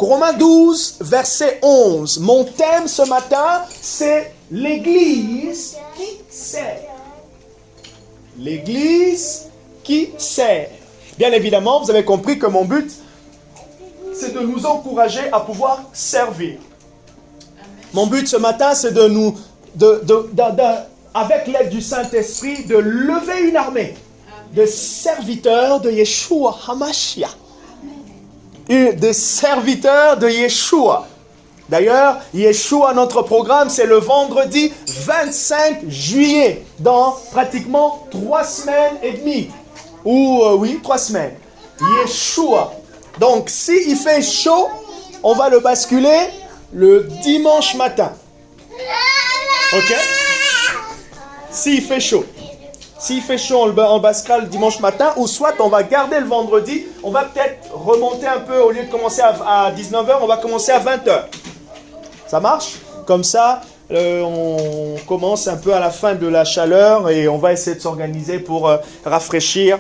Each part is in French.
Romains 12, verset 11. Mon thème ce matin, c'est l'Église qui sert. L'Église qui sert. Bien évidemment, vous avez compris que mon but, c'est de nous encourager à pouvoir servir. Mon but ce matin, c'est de nous, avec l'aide du Saint-Esprit, de lever une armée de serviteurs de Yeshua HaMashiach. Des serviteurs de Yeshua. D'ailleurs, Yeshua, notre programme, c'est le vendredi 25 juillet, dans pratiquement 3 semaines et demie. Ou, 3 semaines. Yeshua. Donc, s'il fait chaud, on va le basculer le dimanche matin. Ok? S'il fait chaud. S'il fait chaud, on basculera le dimanche matin, ou soit on va garder le vendredi, on va peut-être remonter un peu, au lieu de commencer à 19h, on va commencer à 20h. Ça marche? Comme ça, on commence un peu à la fin de la chaleur et on va essayer de s'organiser pour rafraîchir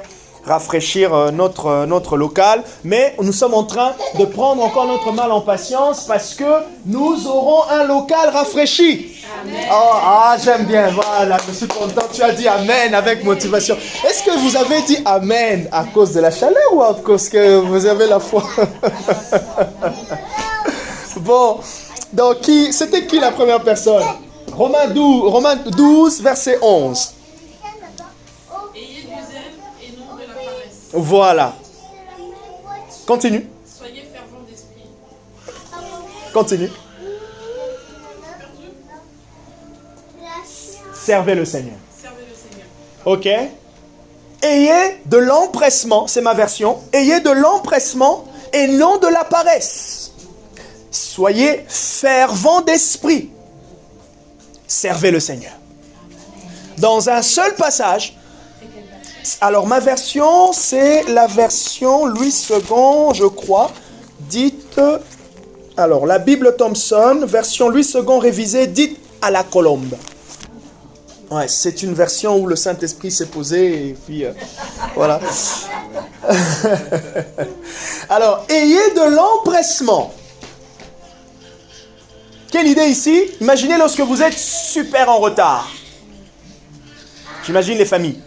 notre local. Mais nous sommes en train de prendre encore notre mal en patience parce que nous aurons un local rafraîchi. Amen. Oh, j'aime bien, voilà, je suis content, tu as dit Amen avec motivation. Est-ce que vous avez dit Amen à cause de la chaleur ou à cause que vous avez la foi? Bon, donc c'était qui la première personne? Romains 12, verset 11. Ayez du zèle et non de la paresse. Voilà. Continue. Soyez fervents d'esprit. Continue. Servez le Seigneur. Servez le Seigneur. Ok. Ayez de l'empressement, c'est ma version. Ayez de l'empressement et non de la paresse. Soyez fervents d'esprit. Servez le Seigneur. Dans un seul passage. Alors ma version, c'est la version Louis II, je crois. Dite. Alors la Bible Thompson, version Louis II révisée, dite à la colombe. Ouais, c'est une version où le Saint-Esprit s'est posé et puis voilà. Alors, ayez de l'empressement. Quelle idée ici? Imaginez lorsque vous êtes super en retard. J'imagine les familles.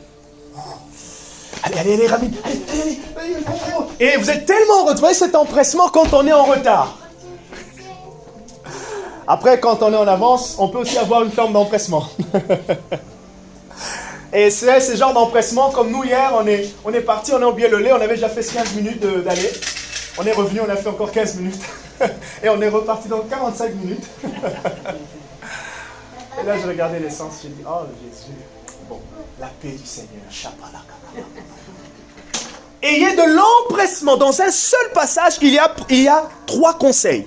Allez, Rami. Allez. Et vous êtes tellement en retard. Vous voyez cet empressement quand on est en retard. Après, quand on est en avance, on peut aussi avoir une forme d'empressement. Et c'est ce genre d'empressement, comme nous hier, on est parti, on a oublié le lait, on avait déjà fait 15 minutes d'aller. On est revenu, on a fait encore 15 minutes. Et on est reparti dans 45 minutes. Et là, je regardais l'essence, j'ai dit, oh Jésus, bon, la paix du Seigneur, chapalaka. Ayez de l'empressement. Dans un seul passage, il y a 3 conseils.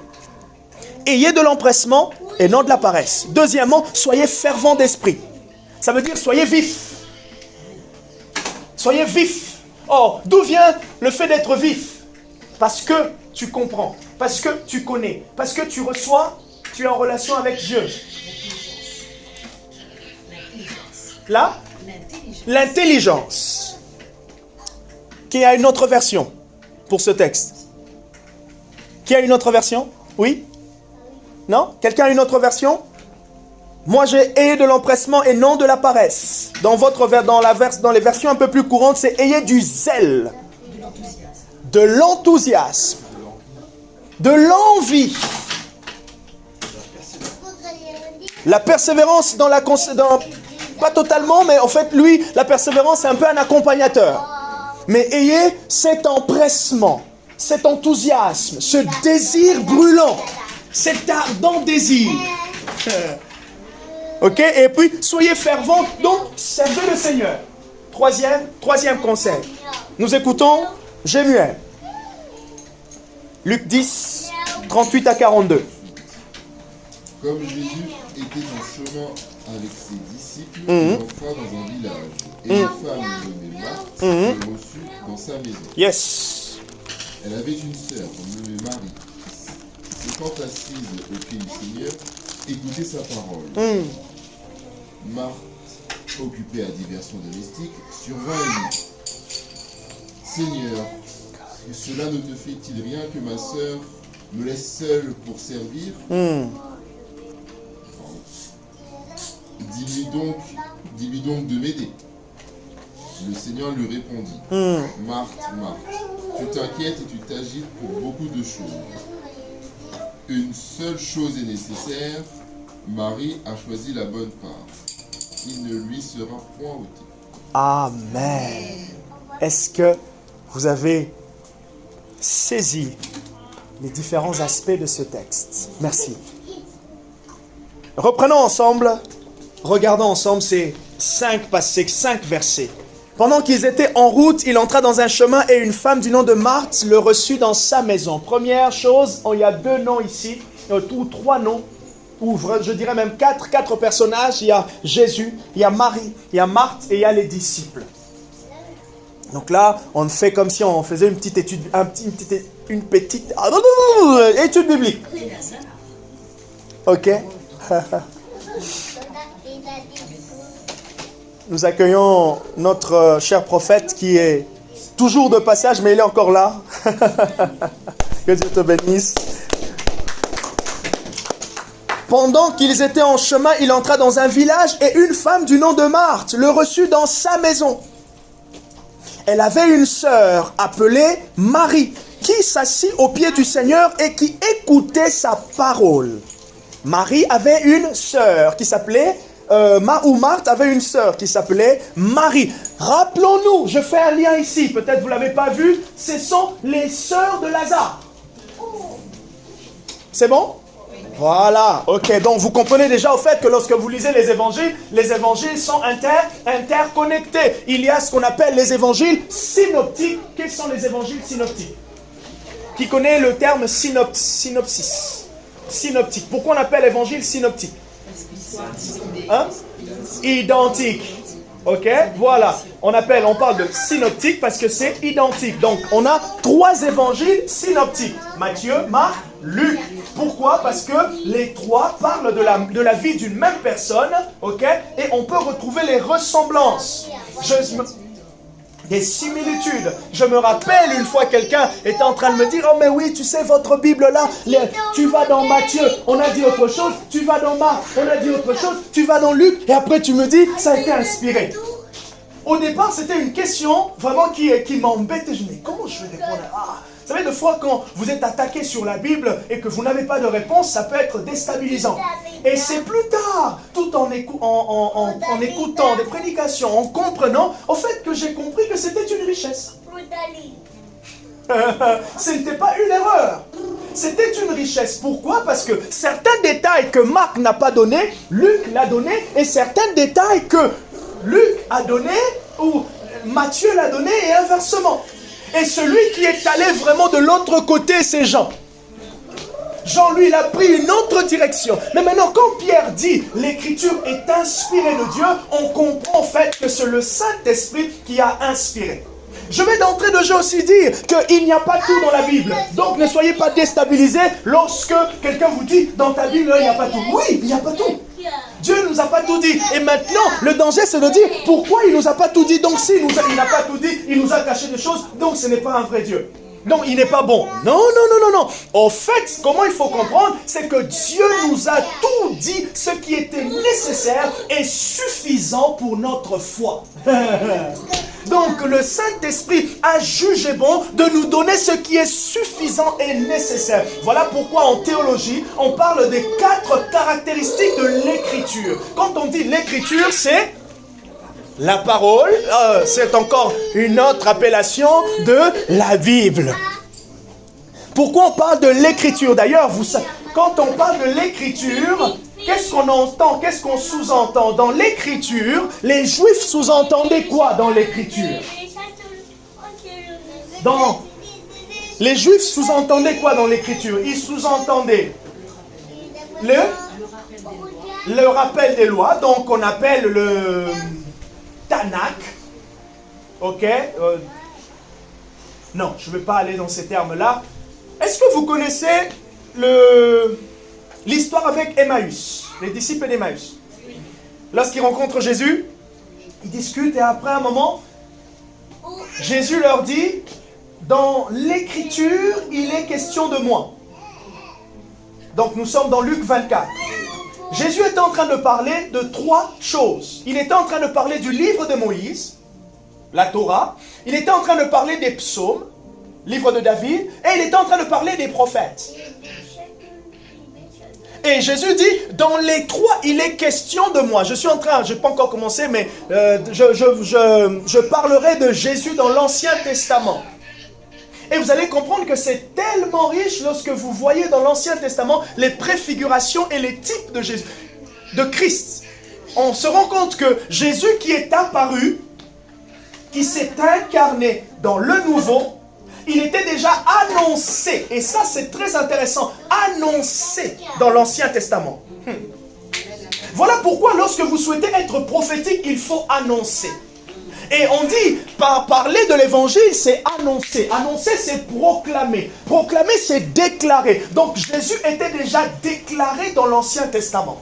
Ayez de l'empressement et non de la paresse. Deuxièmement, soyez fervents d'esprit. Ça veut dire soyez vifs. Soyez vifs. Oh, d'où vient le fait d'être vif? Parce que tu comprends, parce que tu connais, parce que tu reçois, tu es en relation avec Dieu. Là, l'intelligence. Qui a une autre version pour ce texte? Qui a une autre version? Oui? Non? Quelqu'un a une autre version? Moi, j'ai ayez de l'empressement et non de la paresse. Dans les versions un peu plus courantes, c'est ayez du zèle, de l'enthousiasme, de l'envie, la persévérance pas totalement, mais en fait, lui, la persévérance, c'est un peu un accompagnateur. Mais ayez cet empressement, cet enthousiasme, ce désir brûlant, cet ardent désir. Ok? Et puis, soyez fervents, donc servez le Seigneur. Troisième conseil. Nous écoutons Jémuel. Luc 10, 38 à 42. Comme Jésus était en chemin avec ses disciples, il entra dans un village. Et une femme nommée Marthe le reçut dans sa maison. Yes. Elle avait une sœur nommée Marie, qui s'étant assise au pied du Seigneur, écoutait sa parole. Marthe, occupée à diversions domestiques, survint et dit: Seigneur, cela ne te fait-il rien que ma sœur me laisse seul pour servir. Dis-lui donc de m'aider. Le Seigneur lui répondit, Marthe, Marthe, tu t'inquiètes et tu t'agites pour beaucoup de choses. Une seule chose est nécessaire, Marie a choisi la bonne part. Il ne lui sera point ôté. Amen. Est-ce que vous avez saisi les différents aspects de ce texte? Merci. Reprenons ensemble, regardons ensemble ces 5 versets. Pendant qu'ils étaient en route, il entra dans un chemin et une femme du nom de Marthe le reçut dans sa maison. Première chose, il y a 2 noms ici, ou 3 noms, ou je dirais même 4 personnages. Il y a Jésus, il y a Marie, il y a Marthe et il y a les disciples. Donc là, on fait comme si on faisait une petite étude, une petite étude biblique. Ok. Nous accueillons notre cher prophète qui est toujours de passage, mais il est encore là. Que Dieu te bénisse. Pendant qu'ils étaient en chemin, il entra dans un village et une femme du nom de Marthe le reçut dans sa maison. Elle avait une sœur appelée Marie qui s'assit aux pieds du Seigneur et qui écoutait sa parole. Marie avait une sœur qui s'appelait Marthe avait une sœur qui s'appelait Marie. Rappelons-nous, je fais un lien ici, peut-être vous ne l'avez pas vu, ce sont les sœurs de Lazare. C'est bon? Voilà, ok, donc vous comprenez déjà au fait que lorsque vous lisez les évangiles sont interconnectés. Il y a ce qu'on appelle les évangiles synoptiques. Quels sont les évangiles synoptiques? Qui connaît le terme synopsis? Synoptique. Pourquoi on appelle l'évangile synoptique? Hein? Identique. Ok, voilà. On parle de synoptique parce que c'est identique. Donc, on a 3 évangiles synoptiques. Matthieu, Marc, Luc. Pourquoi? Parce que les 3 parlent de la vie d'une même personne. Ok, et on peut retrouver les ressemblances. Des similitudes. Je me rappelle une fois quelqu'un était en train de me dire, oh mais oui, tu sais, votre Bible là, tu vas dans Matthieu, on a dit autre chose, tu vas dans Marc, on a dit autre chose, tu vas dans Luc, et après tu me dis, ça a été inspiré. Au départ, c'était une question vraiment qui m'embêtait. Je me dis, comment je vais répondre? Vous savez, des fois, quand vous êtes attaqué sur la Bible et que vous n'avez pas de réponse, ça peut être déstabilisant. Et c'est plus tard, tout en écoutant des prédications, en comprenant, au fait que j'ai compris que c'était une richesse. Ce n'était pas une erreur. C'était une richesse. Pourquoi? Parce que certains détails que Marc n'a pas donnés, Luc l'a donné, et certains détails que Luc a donné ou Matthieu l'a donné et inversement. Et celui qui est allé vraiment de l'autre côté, c'est Jean. Jean, lui, il a pris une autre direction. Mais maintenant, quand Pierre dit l'écriture est inspirée de Dieu, on comprend en fait que c'est le Saint-Esprit qui a inspiré. Je vais d'entrée de jeu aussi dire qu'il n'y a pas tout dans la Bible. Donc ne soyez pas déstabilisés lorsque quelqu'un vous dit dans ta Bible il n'y a pas tout. Oui, il n'y a pas tout. Dieu ne nous a pas tout dit. Et maintenant, le danger c'est de dire pourquoi il ne nous a pas tout dit. Donc s'il n'a pas tout dit, il nous a caché des choses. Donc ce n'est pas un vrai Dieu. Donc il n'est pas bon. Non. En fait, comment il faut comprendre, c'est que Dieu nous a tout dit, ce qui était nécessaire et suffisant pour notre foi. Donc le Saint-Esprit a jugé bon de nous donner ce qui est suffisant et nécessaire. Voilà pourquoi en théologie, on parle des 4 caractéristiques de l'écriture. Quand on dit l'écriture, c'est la parole, c'est encore une autre appellation de la Bible. Pourquoi on parle de l'écriture? D'ailleurs, quand on parle de l'écriture, qu'est-ce qu'on entend? Qu'est-ce qu'on sous-entend? Dans l'écriture, les Juifs sous-entendaient quoi dans l'écriture? Les Juifs sous-entendaient quoi dans l'écriture? Ils sous-entendaient le rappel des lois, donc on appelle le Tanakh. Ok, non, je ne vais pas aller dans ces termes-là. Est-ce que vous connaissez l'histoire avec Emmaüs, les disciples d'Emmaüs? Lorsqu'ils rencontrent Jésus, ils discutent et après un moment, Jésus leur dit, dans l'écriture, il est question de moi. Donc nous sommes dans Luc 24. Jésus était en train de parler de 3 choses. Il était en train de parler du livre de Moïse, la Torah. Il était en train de parler des psaumes, livre de David. Et il était en train de parler des prophètes. Et Jésus dit, dans les 3, il est question de moi. Je n'ai pas encore commencé, mais je parlerai de Jésus dans l'Ancien Testament. Et vous allez comprendre que c'est tellement riche lorsque vous voyez dans l'Ancien Testament les préfigurations et les types de Jésus, de Christ. On se rend compte que Jésus qui est apparu, qui s'est incarné dans le Nouveau, il était déjà annoncé, et ça c'est très intéressant, annoncé dans l'Ancien Testament. Voilà pourquoi lorsque vous souhaitez être prophétique, il faut annoncer. Et on dit, parler de l'évangile, c'est annoncer. Annoncer, c'est proclamer. Proclamer, c'est déclarer. Donc Jésus était déjà déclaré dans l'Ancien Testament.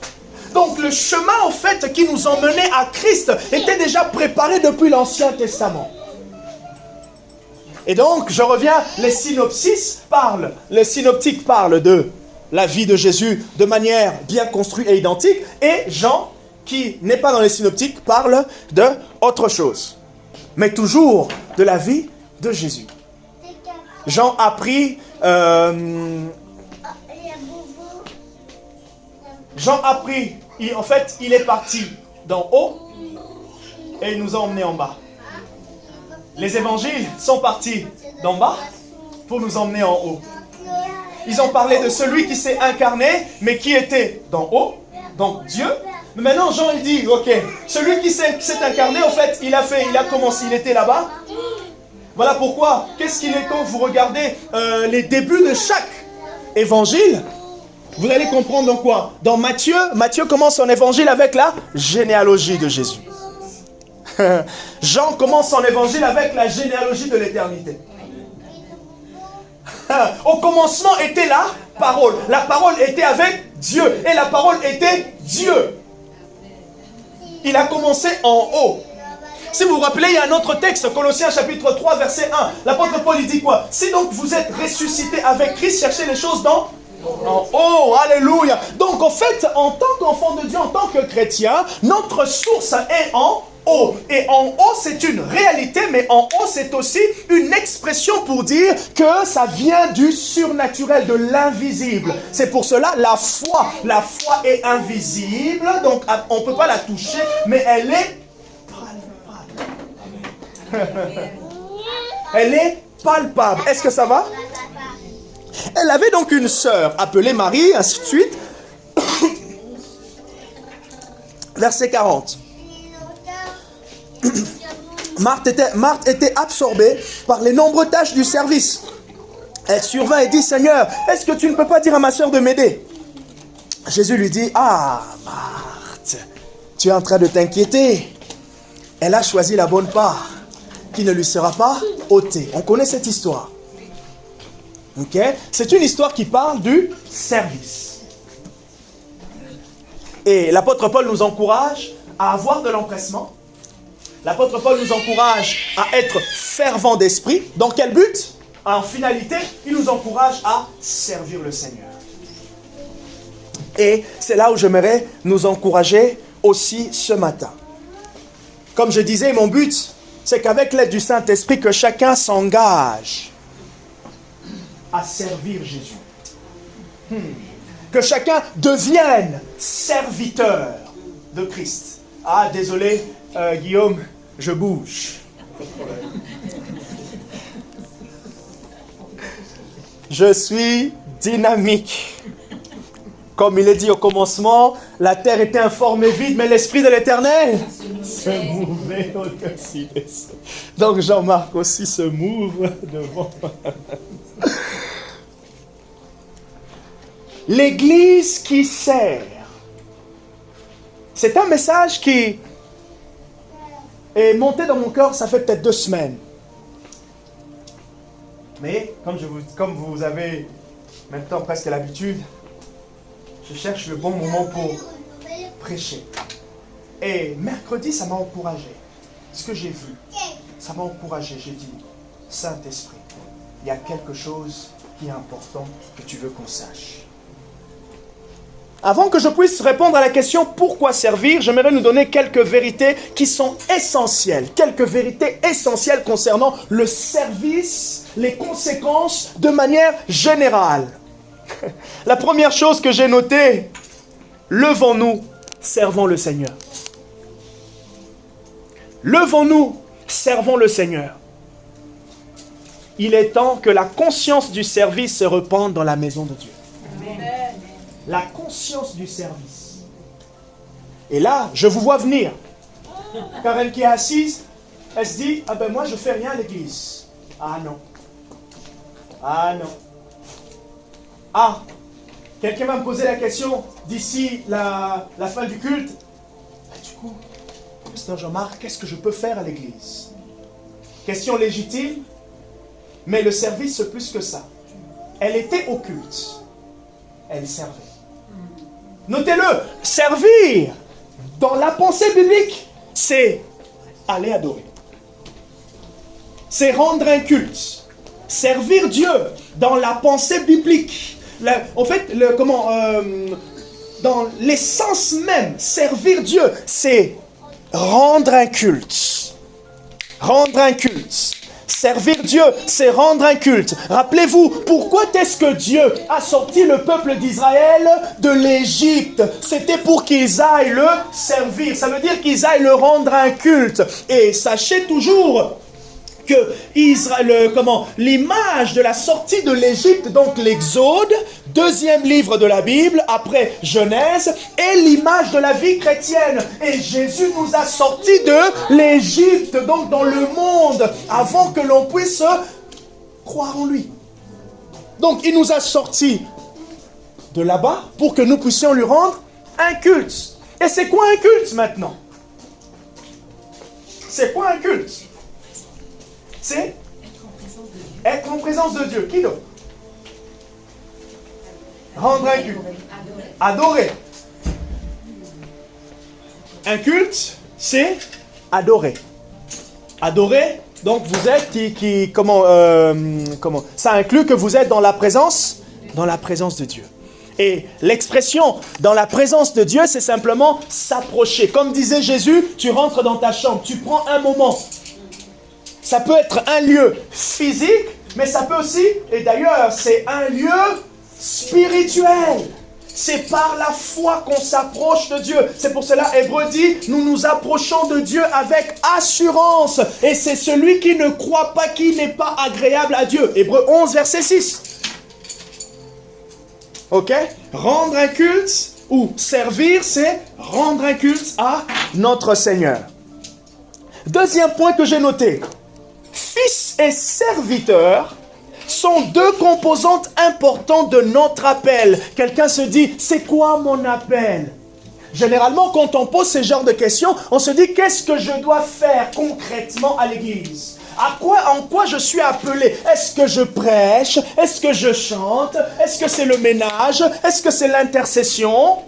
Donc le chemin, en fait, qui nous emmenait à Christ, était déjà préparé depuis l'Ancien Testament. Et donc, je reviens, les synoptiques parlent de la vie de Jésus de manière bien construite et identique. Et Jean, qui n'est pas dans les synoptiques, parle d'autre chose. Mais toujours de la vie de Jésus. Jean a pris... en fait, il est parti d'en haut et il nous a emmenés en bas. Les évangiles sont partis d'en bas pour nous emmener en haut. Ils ont parlé de celui qui s'est incarné, mais qui était d'en haut, donc Dieu. Mais maintenant, Jean, il dit, ok, celui qui s'est incarné, en fait, il a commencé, il était là-bas. Voilà pourquoi, qu'est-ce qu'il est quand vous regardez les débuts de chaque évangile, vous allez comprendre dans quoi. Dans Matthieu commence son évangile avec la généalogie de Jésus. Jean commence son évangile avec la généalogie de l'éternité. Au commencement était la parole. La parole était avec Dieu. Et la parole était Dieu. Il a commencé en haut. Si vous vous rappelez, il y a un autre texte, Colossiens chapitre 3, verset 1. L'apôtre Paul, il dit quoi? Si donc vous êtes ressuscité avec Christ, cherchez les choses en haut. Alléluia. Donc en fait, en tant qu'enfant de Dieu, en tant que chrétien, notre source est en haut. Et en haut, c'est une réalité, mais en haut, c'est aussi une expression pour dire que ça vient du surnaturel, de l'invisible. C'est pour cela, la foi est invisible, donc on ne peut pas la toucher, mais elle est palpable. Elle est palpable. Est-ce que ça va? Elle avait donc une sœur appelée Marie, ainsi de suite. Verset 40. Marthe était absorbée par les nombreuses tâches du service. Elle survint et dit, Seigneur, est-ce que tu ne peux pas dire à ma sœur de m'aider? Jésus lui dit, ah, Marthe, tu es en train de t'inquiéter. Elle a choisi la bonne part, qui ne lui sera pas ôtée. On connaît cette histoire. Okay? C'est une histoire qui parle du service. Et l'apôtre Paul nous encourage à avoir de l'empressement. L'apôtre Paul nous encourage à être fervent d'esprit. Dans quel but? En finalité, il nous encourage à servir le Seigneur. Et c'est là où j'aimerais nous encourager aussi ce matin. Comme je disais, mon but, c'est qu'avec l'aide du Saint-Esprit, que chacun s'engage à servir Jésus. Que chacun devienne serviteur de Christ. Ah, désolé, Guillaume, je bouge. Je suis dynamique. Comme il est dit au commencement, la terre était informe et vide, mais l'Esprit de l'Éternel se mouvait au-dessus des cieux. Donc Jean-Marc aussi se mouve devant. L'Église qui sert. C'est un message qui est monté dans mon cœur, ça fait peut-être 2 semaines. Mais comme vous avez maintenant presque l'habitude, je cherche le bon moment pour prêcher. Et mercredi, ça m'a encouragé. Ce que j'ai vu, ça m'a encouragé. J'ai dit, Saint-Esprit, il y a quelque chose qui est important que tu veux qu'on sache. Avant que je puisse répondre à la question pourquoi servir, j'aimerais nous donner quelques vérités qui sont essentielles. Quelques vérités essentielles concernant le service, les conséquences de manière générale. La première chose que j'ai notée, levons-nous, servons le Seigneur. Levons-nous, servons le Seigneur. Il est temps que la conscience du service se répande dans la maison de Dieu. Amen. La conscience du service. Et là, je vous vois venir. Karen qui est assise, elle se dit, ah ben moi je fais rien à l'église. Ah non. Ah non. Ah, quelqu'un va me poser la question d'ici la fin du culte. Ah, du coup, Pasteur Jean-Marc, qu'est-ce que je peux faire à l'église? Question légitime, mais le service c'est plus que ça. Elle était au culte. Elle servait. Notez-le, servir dans la pensée biblique, c'est aller adorer. C'est rendre un culte. Servir Dieu dans la pensée biblique. En fait, dans l'essence même, servir Dieu, c'est rendre un culte. Rendre un culte. Servir Dieu, c'est rendre un culte. Rappelez-vous, pourquoi est-ce que Dieu a sorti le peuple d'Israël de l'Égypte? C'était pour qu'ils aillent le servir. Ça veut dire qu'ils aillent le rendre un culte. Et sachez toujours que l'image de la sortie de l'Égypte, donc l'Exode, deuxième livre de la Bible, après Genèse, est l'image de la vie chrétienne. Et Jésus nous a sortis de l'Égypte, donc dans le monde, avant que l'on puisse croire en lui. Donc il nous a sortis de là-bas pour que nous puissions lui rendre un culte. Et c'est quoi un culte maintenant? C'est quoi un culte? C'est être en présence de Dieu. Qui d'autre? Rendre un culte. Adorer. Un culte, c'est adorer. Adorer, donc vous êtes ça inclut que vous êtes dans la présence de Dieu. Et l'expression dans la présence de Dieu, c'est simplement s'approcher. Comme disait Jésus, tu rentres dans ta chambre, tu prends un moment. Ça peut être un lieu physique, mais ça peut aussi, et d'ailleurs, c'est un lieu spirituel. C'est par la foi qu'on s'approche de Dieu. C'est pour cela, Hébreu dit, nous nous approchons de Dieu avec assurance. Et c'est celui qui ne croit pas, qui n'est pas agréable à Dieu. Hébreu 11, verset 6. Ok? Rendre un culte, ou servir, c'est rendre un culte à notre Seigneur. Deuxième point que j'ai noté. Fils et serviteurs sont deux composantes importantes de notre appel. Quelqu'un se dit, c'est quoi mon appel? Généralement, quand on pose ce genre de questions, on se dit, qu'est-ce que je dois faire concrètement à l'église? En quoi je suis appelé? Est-ce que je prêche? Est-ce que je chante? Est-ce que c'est le ménage? Est-ce que c'est l'intercession?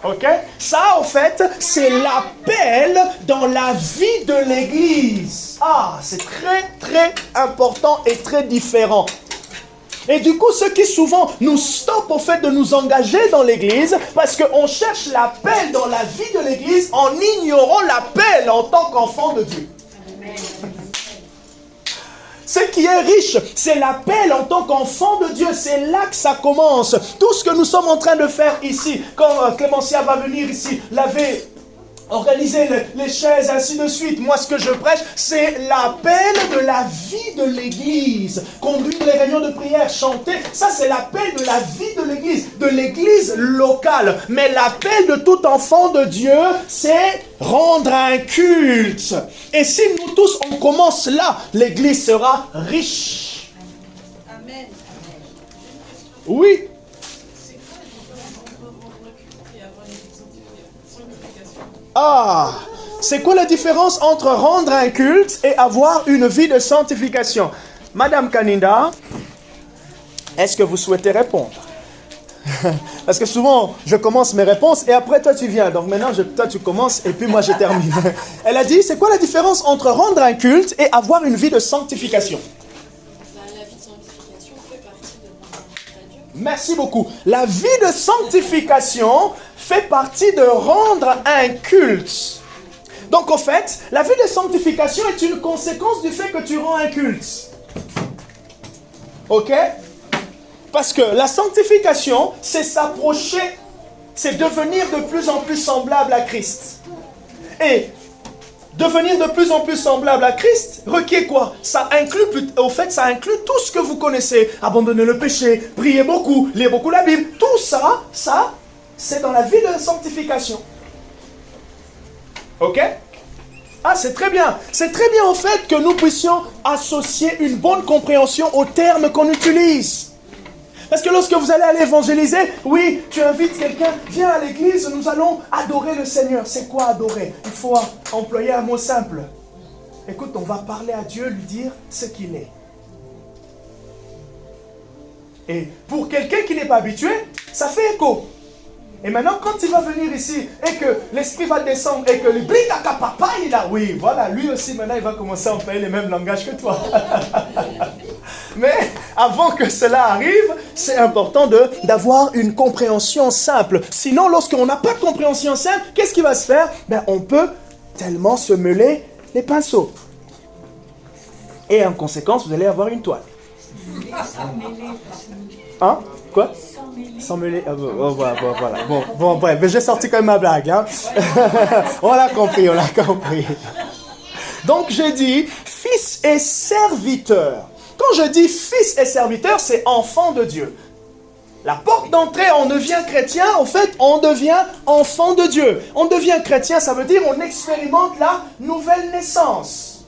Ok? Ça, en fait, c'est l'appel dans la vie de l'Église. Ah, c'est très, très important et très différent. Et du coup, ce qui souvent nous stoppe au fait de nous engager dans l'Église, parce qu'on cherche l'appel dans la vie de l'Église en ignorant l'appel en tant qu'enfant de Dieu. Amen. Ce qui est riche, c'est l'appel en tant qu'enfant de Dieu. C'est là que ça commence. Tout ce que nous sommes en train de faire ici, quand Clémentia va venir ici, laver, organiser les chaises, ainsi de suite. Moi, ce que je prêche, c'est l'appel de la vie de l'Église. Conduire les réunions de prière, chanter, ça c'est l'appel de la vie de l'Église locale. Mais l'appel de tout enfant de Dieu, c'est rendre un culte. Et si nous tous, on commence là, l'Église sera riche. Amen. Oui. Ah, c'est quoi la différence entre rendre un culte et avoir une vie de sanctification? Madame Kaninda, est-ce que vous souhaitez répondre? Parce que souvent, je commence mes réponses et après toi tu viens. Donc maintenant, toi tu commences et puis moi je termine. Elle a dit, c'est quoi la différence entre rendre un culte et avoir une vie de sanctification? La vie de sanctification fait partie de rendre un culte à Dieu, Merci beaucoup. La vie de sanctification fait partie de rendre un culte. Donc, au fait, la vie de sanctification est une conséquence du fait que tu rends un culte. Ok? Parce que la sanctification, c'est s'approcher, c'est devenir de plus en plus semblable à Christ. Et devenir de plus en plus semblable à Christ requiert quoi? Ça inclut, au fait, ça inclut tout ce que vous connaissez. Abandonner le péché, prier beaucoup, lire beaucoup la Bible. Tout ça, c'est dans la vie de sanctification. Ok? Ah, c'est très bien. C'est très bien, en fait, que nous puissions associer une bonne compréhension aux termes qu'on utilise. Parce que lorsque vous allez évangéliser, oui, tu invites quelqu'un, viens à l'église, nous allons adorer le Seigneur. C'est quoi adorer? Il faut employer un mot simple. Écoute, on va parler à Dieu, lui dire ce qu'il est. Et pour quelqu'un qui n'est pas habitué, ça fait écho. Et maintenant, quand il va venir ici et que l'esprit va descendre et que le blikaka papa, il est là, oui, voilà, lui aussi maintenant il va commencer à employer les mêmes langages que toi. Mais avant que cela arrive, c'est important d'avoir une compréhension simple. Sinon, lorsqu'on n'a pas de compréhension simple, qu'est-ce qui va se faire? On peut tellement se mêler les pinceaux. Et en conséquence, vous allez avoir une toile. Hein? Quoi? Sans mêler. Voilà. Bon, bref, mais j'ai sorti quand même ma blague. Hein? On l'a compris. Donc, j'ai dit fils et serviteur. Quand je dis fils et serviteur, c'est enfant de Dieu. La porte d'entrée, on devient chrétien, en fait, on devient enfant de Dieu. On devient chrétien, ça veut dire on expérimente la nouvelle naissance.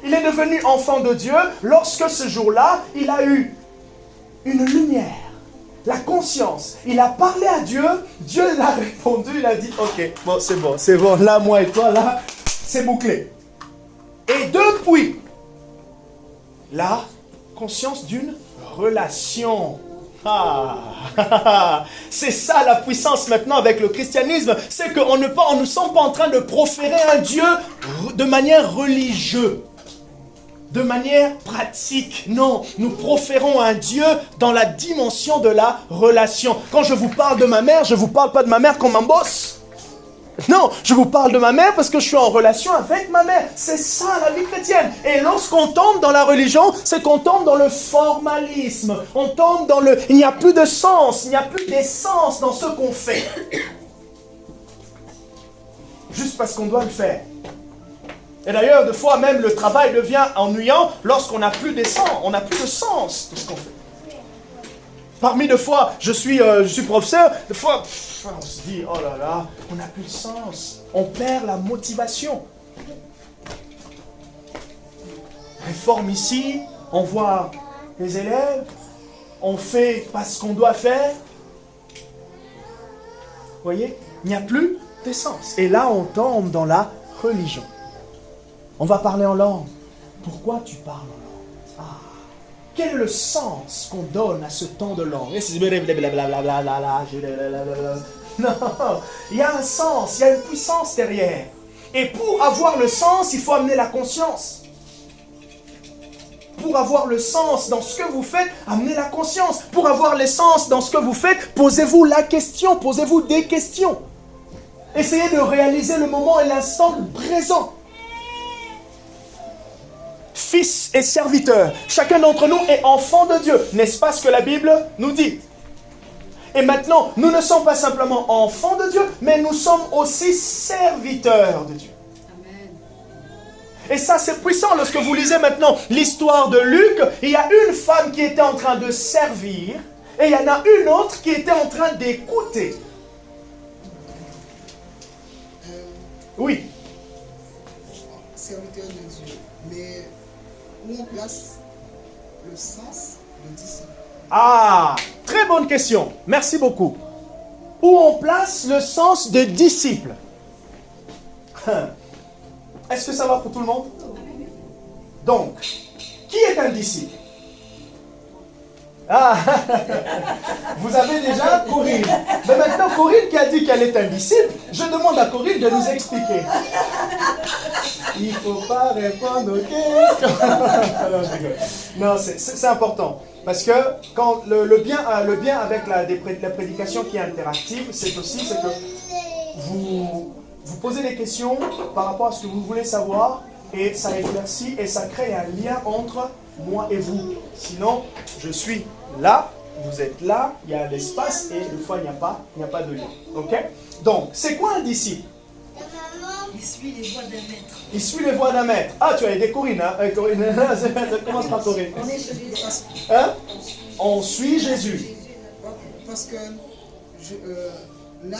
Il est devenu enfant de Dieu lorsque ce jour-là, il a eu une lumière. La conscience, il a parlé à Dieu, Dieu l'a répondu, il a dit, ok, c'est bon, là, moi et toi, là, c'est bouclé. Et depuis, la conscience d'une relation. C'est ça la puissance maintenant avec le christianisme, c'est qu'on ne sommes pas en train de proférer un Dieu de manière religieuse. De manière pratique. Non, nous proférons un Dieu dans la dimension de la relation. Quand je vous parle de ma mère, je ne vous parle pas de ma mère comme un boss. Non, je vous parle de ma mère parce que je suis en relation avec ma mère. C'est ça la vie chrétienne. Et lorsqu'on tombe dans la religion, c'est qu'on tombe dans le formalisme. On tombe dans le... Il n'y a plus de sens, il n'y a plus d'essence dans ce qu'on fait. Juste parce qu'on doit le faire. Et d'ailleurs, des fois même, le travail devient ennuyant lorsqu'on n'a plus d'essence, on n'a plus de sens de ce qu'on fait. Parmi des fois, je suis professeur, des fois, on se dit, oh là là, on n'a plus de sens. On perd la motivation. Réforme ici, on voit les élèves, on fait pas ce qu'on doit faire. Vous voyez, il n'y a plus d'essence. Et là, on tombe dans la religion. On va parler en langue. Pourquoi tu parles en langue? Quel est le sens qu'on donne à ce temps de langue? Non, il y a un sens, il y a une puissance derrière. Et pour avoir le sens, il faut amener la conscience. Pour avoir le sens dans ce que vous faites, amenez la conscience. Pour avoir l'essence dans ce que vous faites, posez-vous la question, posez-vous des questions. Essayez de réaliser le moment et l'instant présent. Fils et serviteur. Chacun d'entre nous est enfant de Dieu. N'est-ce pas ce que la Bible nous dit? Et maintenant, nous ne sommes pas simplement enfants de Dieu, mais nous sommes aussi serviteurs de Dieu. Amen. Et ça, c'est puissant. Lorsque vous lisez maintenant l'histoire de Luc, il y a une femme qui était en train de servir, et il y en a une autre qui était en train d'écouter. Oui. Serviteur de Dieu. Mais où on place le sens de disciple? Ah, très bonne question. Merci beaucoup. Où on place le sens de disciple? Est-ce que ça va pour tout le monde? Donc, qui est un disciple? Ah, vous avez déjà Corinne. Mais maintenant, Corinne qui a dit qu'elle est un disciple, je demande à Corinne de nous expliquer. Il ne faut pas répondre aux questions. Non, je rigole. Non, c'est important. Parce que quand le bien avec la prédication qui est interactive, c'est aussi que vous posez des questions par rapport à ce que vous voulez savoir et ça éclaircit et ça crée un lien entre moi et vous. Sinon, je suis là, vous êtes là, il y a l'espace et des fois il n'y a pas de lien. Ok? Donc, c'est quoi un disciple? Il suit les voies d'un maître. Il suit les voies d'un maître. Ah, tu as aidé Corinne, hein? Corinne, ça commence par Corinne. On est chez Jésus. Hein? On suit Jésus. Parce que là,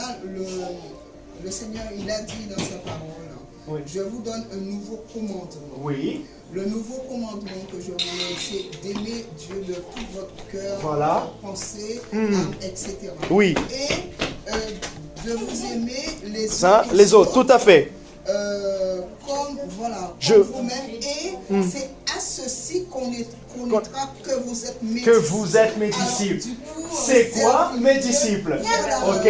le Seigneur, il a dit dans sa parole, Oui. je vous donne un nouveau commandement. Oui. Le nouveau commandement que je vous donne, c'est d'aimer Dieu de tout votre cœur, Voilà. votre pensée, âme, etc. Oui. Et de vous aimer Les autres, tout à fait. Comme Je- vous-même. Et c'est à ceci qu'on connaîtra que vous êtes mes Que vous êtes mes disciples. C'est quoi mes disciples? Ok?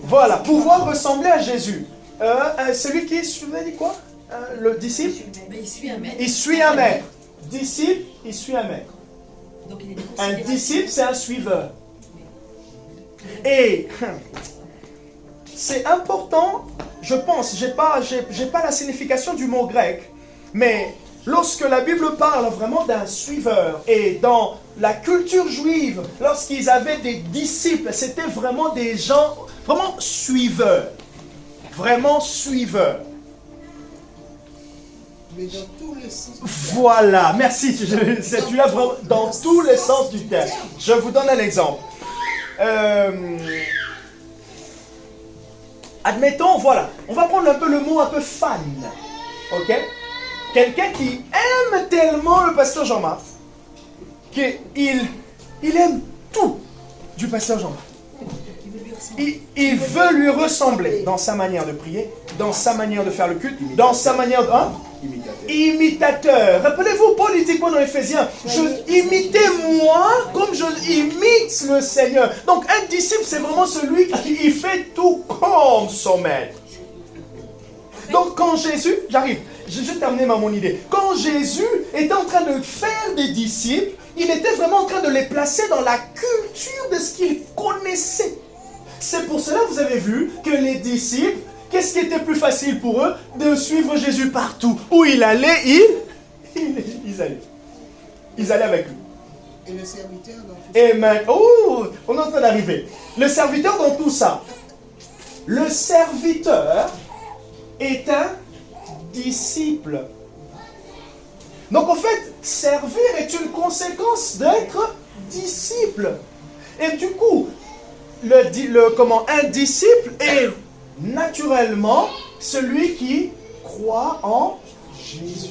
Voilà, pouvoir ressembler à Jésus. Celui qui suivait, dit quoi? Le disciple? Mais il suit un maître. Il suit un maître. Disciple, il suit un maître. Donc il est Un considéré. disciple, c'est un suiveur. Et c'est important, je pense, j'ai pas la signification du mot grec, mais lorsque la Bible parle vraiment d'un suiveur, et dans la culture juive, lorsqu'ils avaient des disciples, c'était vraiment des gens, vraiment suiveurs. Vraiment suiveurs. Mais dans tous les sens. Voilà, merci. Tu l'as vraiment dans tous les sens du terme. Je vous donne un exemple. Admettons, voilà, on va prendre un peu le mot un peu fan. Ok? Quelqu'un qui aime tellement le pasteur Jean-Marc qu'il aime tout du pasteur Jean-Marc. Il veut lui ressembler dans sa manière de prier, dans sa manière de faire le culte, dans sa manière de... Hein? Imitateur. Rappelez-vous, Paul dit quoi dans Éphésiens? Imitez-moi comme je imite le Seigneur. Donc un disciple, c'est vraiment celui qui fait tout comme son maître. Donc quand Jésus, j'arrive, je vais terminer mon idée. Quand Jésus était en train de faire des disciples, il était vraiment en train de les placer dans la culture de ce qu'il connaissait. C'est pour cela que vous avez vu que les disciples, qu'est-ce qui était plus facile pour eux? De suivre Jésus partout. Où il allait, ils allaient. Ils allaient avec lui. Et le serviteur dans tout Et maintenant, oh, on est en train d'arriver. Le serviteur dans tout ça. Le serviteur est un disciple. Donc en fait, servir est une conséquence d'être disciple. Et du coup, un disciple est naturellement celui qui croit en Jésus.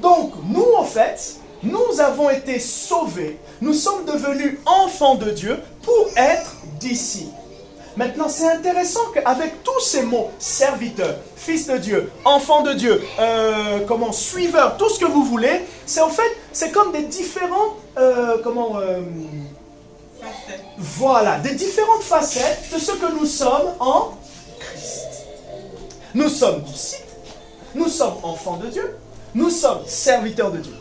Donc nous en fait, nous avons été sauvés, nous sommes devenus enfants de Dieu pour être disciples. Maintenant, c'est intéressant qu'avec tous ces mots, serviteur, fils de Dieu, enfant de Dieu, suiveur, tout ce que vous voulez, c'est en fait, c'est comme des différents, voilà, des différentes facettes de ce que nous sommes en Christ. Nous sommes disciples, nous sommes enfants de Dieu, nous sommes serviteurs de Dieu.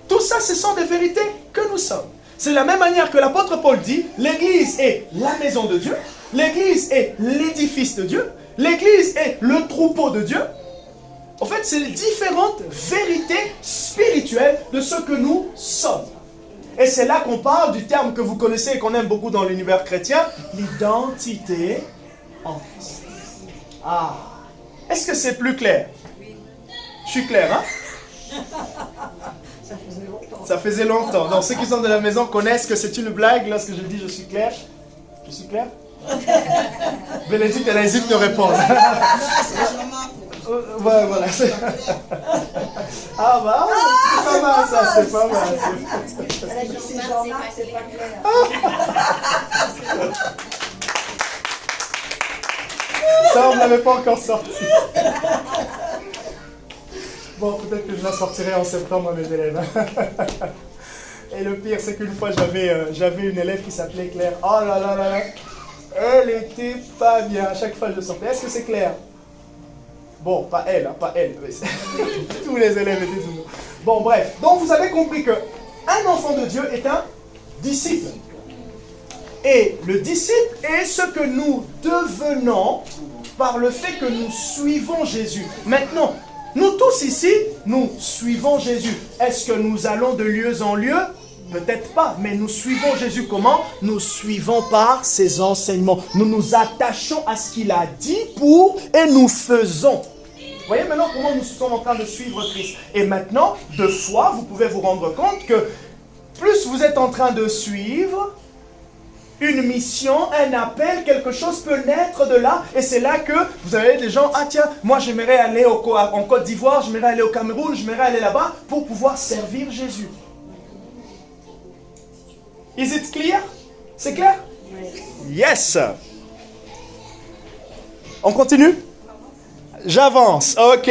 Tout ça, ce sont des vérités que nous sommes. C'est de la même manière que l'apôtre Paul dit, l'Église est la maison de Dieu, l'Église est l'édifice de Dieu, l'Église est le troupeau de Dieu. En fait, c'est les différentes vérités spirituelles de ce que nous sommes. Et c'est là qu'on parle du terme que vous connaissez et qu'on aime beaucoup dans l'univers chrétien, l'identité en Christ. Ah, est-ce que c'est plus clair? Je suis clair, hein? Ça faisait longtemps. Donc ceux qui sont de la maison connaissent que c'est une blague lorsque je dis je suis clair. Je suis clair? Bénédicte et Naïsite te répondent. Ouais, voilà. Ah bah, c'est pas mal ça, c'est pas mal. C'est Jean-Marc, c'est pas clair. Ça, on ne l'avait pas encore sorti. Bon, peut-être que je la sortirai en septembre à mes élèves. Et le pire, c'est qu'une fois, j'avais une élève qui s'appelait Claire. Oh là là là là. Elle était pas bien. À chaque fois, je le sentais. Est-ce que c'est clair? Bon, pas elle, hein, pas elle. Tous les élèves étaient tout. Bon, bref. Donc, vous avez compris que un enfant de Dieu est un disciple. Et le disciple est ce que nous devenons par le fait que nous suivons Jésus. Maintenant, nous tous ici, nous suivons Jésus. Est-ce que nous allons de lieu en lieu? Peut-être pas, mais nous suivons Jésus comment? Nous suivons par ses enseignements. Nous nous attachons à ce qu'il a dit et nous faisons. Vous voyez maintenant comment nous sommes en train de suivre Christ. Et maintenant, de foi, vous pouvez vous rendre compte que plus vous êtes en train de suivre une mission, un appel, quelque chose peut naître de là. Et c'est là que vous avez des gens, ah tiens, moi j'aimerais aller en Côte d'Ivoire, j'aimerais aller au Cameroun, j'aimerais aller là-bas pour pouvoir servir Jésus. Is it clear? C'est clair? Yes. On continue? J'avance, ok.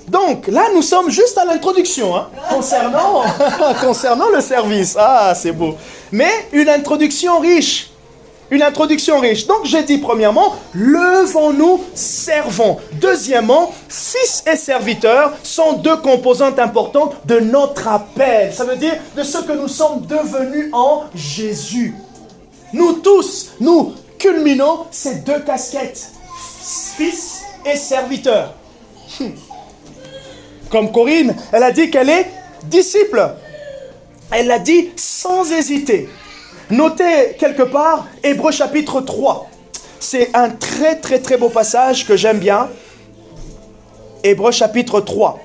Donc, là, nous sommes juste à l'introduction, hein, concernant le service. Ah, c'est beau. Mais une introduction riche. Une introduction riche. Donc, j'ai dit, premièrement, levons-nous, servons. Deuxièmement, fils et serviteurs sont deux composantes importantes de notre appel. Ça veut dire de ce que nous sommes devenus en Jésus. Nous tous, nous culminons ces deux casquettes. Fils et serviteurs. Comme Corinne, elle a dit qu'elle est disciple. Elle l'a dit sans hésiter. Notez quelque part Hébreux chapitre 3. C'est un très très très beau passage que j'aime bien. Hébreux chapitre 3.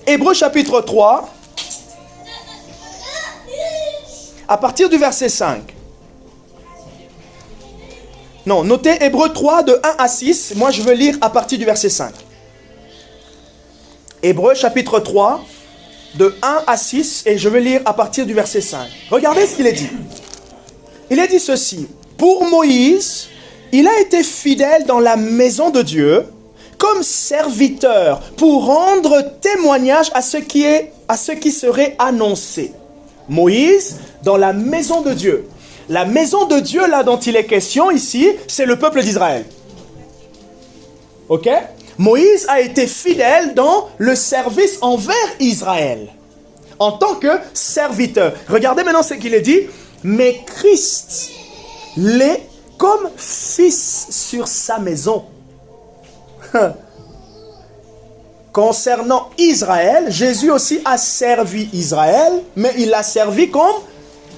Hébreux chapitre 3. À partir du verset 5. Non, notez Hébreux 3 de 1 à 6. Moi, je veux lire à partir du verset 5. Hébreux chapitre 3 de 1 à 6 et je veux lire à partir du verset 5. Regardez ce qu'il est dit. Il est dit ceci. Pour Moïse, il a été fidèle dans la maison de Dieu comme serviteur pour rendre témoignage à ce qui serait annoncé. Moïse dans la maison de Dieu. La maison de Dieu, là dont il est question ici, c'est le peuple d'Israël. Ok? Moïse a été fidèle dans le service envers Israël, en tant que serviteur. Regardez maintenant ce qu'il est dit. Mais Christ l'est comme fils sur sa maison. Concernant Israël, Jésus aussi a servi Israël, mais il l'a servi comme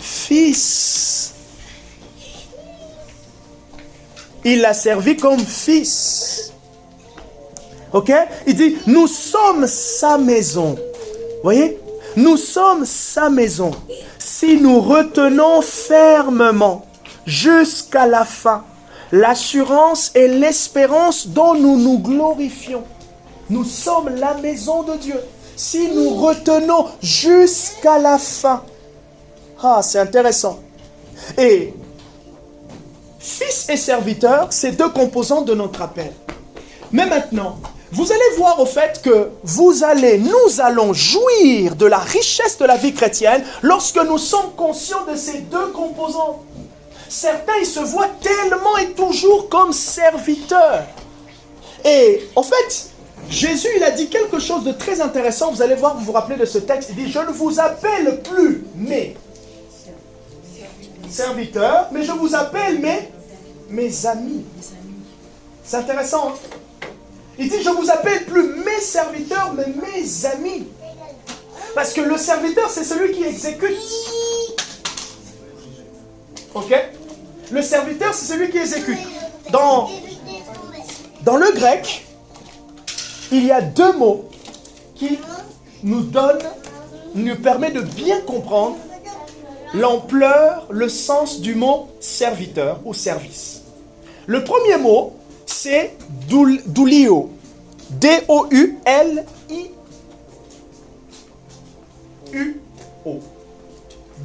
fils. Il l'a servi comme fils. Ok? Il dit, nous sommes sa maison. Voyez? Nous sommes sa maison. Si nous retenons fermement jusqu'à la fin l'assurance et l'espérance dont nous nous glorifions. Nous sommes la maison de Dieu. Si nous retenons jusqu'à la fin. Ah, c'est intéressant. Et fils et serviteur, c'est deux composantes de notre appel. Mais maintenant, vous allez voir au fait que nous allons jouir de la richesse de la vie chrétienne lorsque nous sommes conscients de ces deux composantes. Certains, ils se voient tellement et toujours comme serviteurs. Et en fait, Jésus, il a dit quelque chose de très intéressant. Vous allez voir, vous vous rappelez de ce texte. Il dit, je ne vous appelle plus mes serviteurs, mais je vous appelle mes amis. C'est intéressant, hein? Il dit, je ne vous appelle plus mes serviteurs, mais mes amis. Parce que le serviteur, c'est celui qui exécute. Ok? Le serviteur, c'est celui qui exécute. Dans le grec, il y a deux mots qui nous permettent de bien comprendre l'ampleur, le sens du mot serviteur ou service. Le premier mot, c'est doulio. D-O-U-L-I-U-O.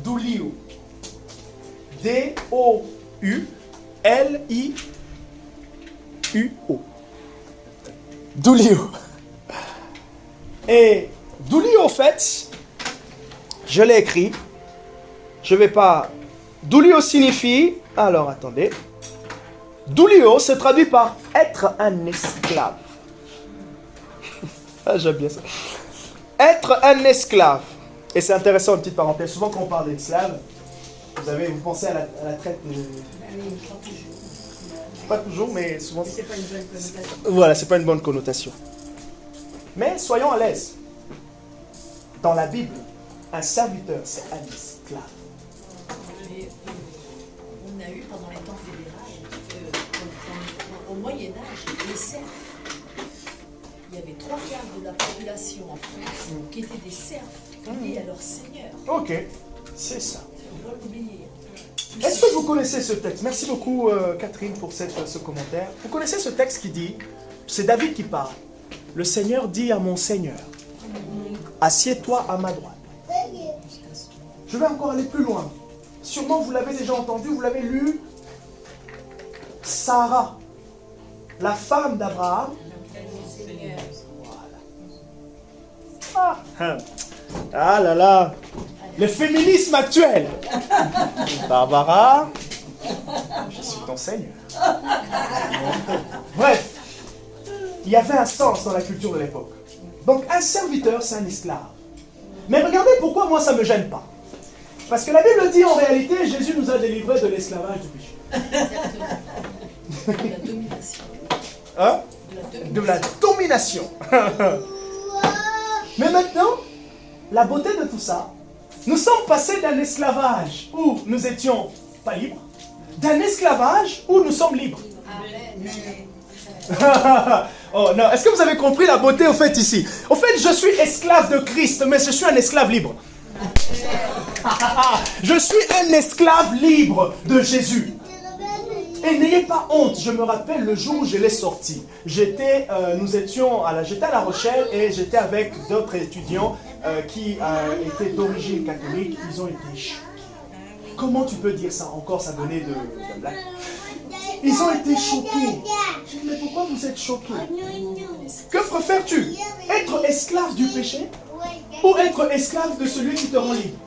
Doulio. D-O-U-L-I-U-O. Doulio. Et doulio, en fait, Je l'ai écrit. Je ne vais pas... Doulio signifie... Alors, attendez. Doulio se traduit par être un esclave. Ah, j'aime bien ça. Être un esclave. Et c'est intéressant, une petite parenthèse. Souvent, quand on parle d'esclave, vous pensez à la traite de... Pas toujours, mais souvent... C'est pas une bonne connotation. Voilà, c'est pas une bonne connotation. Mais soyons à l'aise. Dans la Bible, un serviteur, c'est un esclave. Mais, on a eu pendant les temps fédéraux, au Moyen-Âge, les serfs. Il y avait 3 quarts de la population en France qui étaient des serfs liés à leur seigneur. Ok, c'est ça. Il faut pas l'oublier. Est-ce que vous connaissez ce texte? Merci beaucoup Catherine pour ce commentaire. Vous connaissez ce texte qui dit, c'est David qui parle. Le Seigneur dit à mon Seigneur, assieds-toi à ma droite. Je vais encore aller plus loin. Sûrement vous l'avez déjà entendu, vous l'avez lu. Sarah, la femme d'Abraham. Voilà. Ah là là, le féminisme actuel. Barbara, je suis ton Seigneur. Bref, il y avait un sens dans la culture de l'époque. Donc un serviteur, c'est un esclave. Mais regardez pourquoi moi ça ne me gêne pas. Parce que la Bible dit en réalité, Jésus nous a délivrés de l'esclavage du péché. De la domination. Hein? De la domination. Mais maintenant, la beauté de tout ça, nous sommes passés d'un esclavage où nous étions pas libres, d'un esclavage où nous sommes libres. Oh non, est-ce que vous avez compris la beauté au fait ici? Au fait, je suis esclave de Christ, mais je suis un esclave libre. Je suis un esclave libre de Jésus. Et n'ayez pas honte, je me rappelle le jour où je l'ai sorti. J'étais à La Rochelle et j'étais avec d'autres étudiants qui étaient d'origine catholique. Ils ont été choqués. Comment tu peux dire ça encore? Ça donnait de blague. Ils ont été choqués. Je dis, mais pourquoi vous êtes choqués? Que préfères-tu? Être esclave du péché ou être esclave de celui qui te rend libre?